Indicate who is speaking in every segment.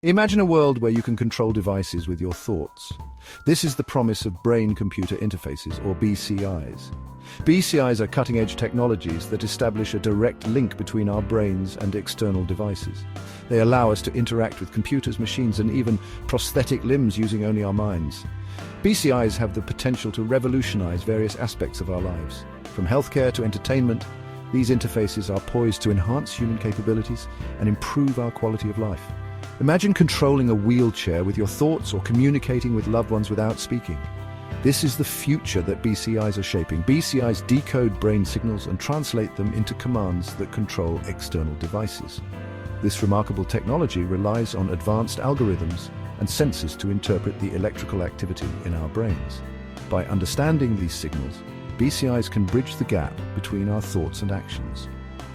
Speaker 1: Imagine a world where you can control devices with your thoughts. This is the promise of brain-computer interfaces, or BCIs. BCIs are cutting-edge technologies that establish a direct link between our brains and external devices. They allow us to interact with computers, machines, and even prosthetic limbs using only our minds. BCIs have the potential to revolutionize various aspects of our lives. From healthcare to entertainment, these interfaces are poised to enhance human capabilities and improve our quality of life. Imagine controlling a wheelchair with your thoughts or communicating with loved ones without speaking. This is the future that BCIs are shaping. BCIs decode brain signals and translate them into commands that control external devices. This remarkable technology relies on advanced algorithms and sensors to interpret the electrical activity in our brains. By understanding these signals, BCIs can bridge the gap between our thoughts and actions.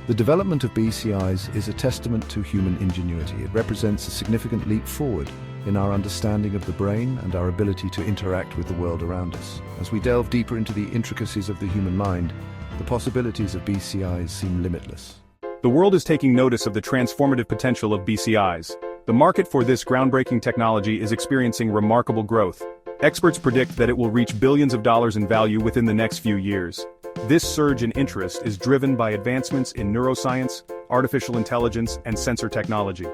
Speaker 1: The development of BCIs is a testament to human ingenuity. It represents a significant leap forward in our understanding of the brain and our ability to interact with the world around us. As we delve deeper into the intricacies of the human mind, the possibilities of BCIs seem limitless.
Speaker 2: The world is taking notice of the transformative potential of BCIs. The market for this groundbreaking technology is experiencing remarkable growth. Experts predict that it will reach billions of dollars in value within the next few years. This surge in interest is driven by advancements in neuroscience, artificial intelligence, and sensor technology.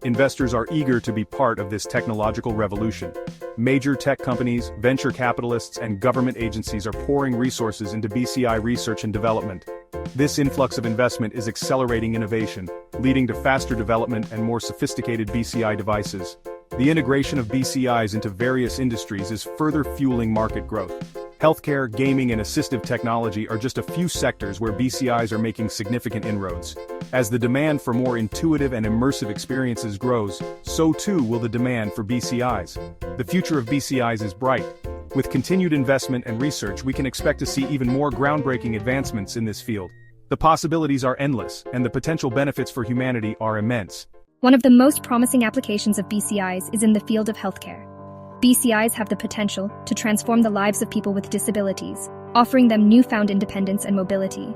Speaker 2: Investors are eager to be part of this technological revolution. Major tech companies, venture capitalists, and government agencies are pouring resources into BCI research and development. This influx of investment is accelerating innovation, leading to faster development and more sophisticated BCI devices. The integration of BCIs into various industries is further fueling market growth. Healthcare, gaming, and assistive technology are just a few sectors where BCIs are making significant inroads. As the demand for more intuitive and immersive experiences grows, so too will the demand for BCIs. The future of BCIs is bright. With continued investment and research, we can expect to see even more groundbreaking advancements in this field. The possibilities are endless, and the potential benefits for humanity are immense.
Speaker 3: One of the most promising applications of BCIs is in the field of healthcare. BCIs have the potential to transform the lives of people with disabilities, offering them newfound independence and mobility.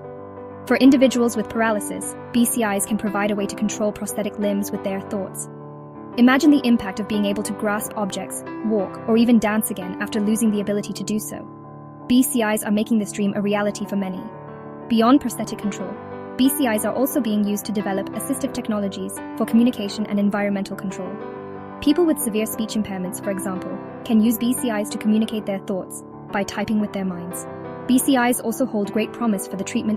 Speaker 3: For individuals with paralysis, BCIs can provide a way to control prosthetic limbs with their thoughts. Imagine the impact of being able to grasp objects, walk, or even dance again after losing the ability to do so. BCIs are making this dream a reality for many. Beyond prosthetic control, BCIs are also being used to develop assistive technologies for communication and environmental control. People with severe speech impairments, for example, can use BCIs to communicate their thoughts by typing with their minds. BCIs also hold great promise for the treatment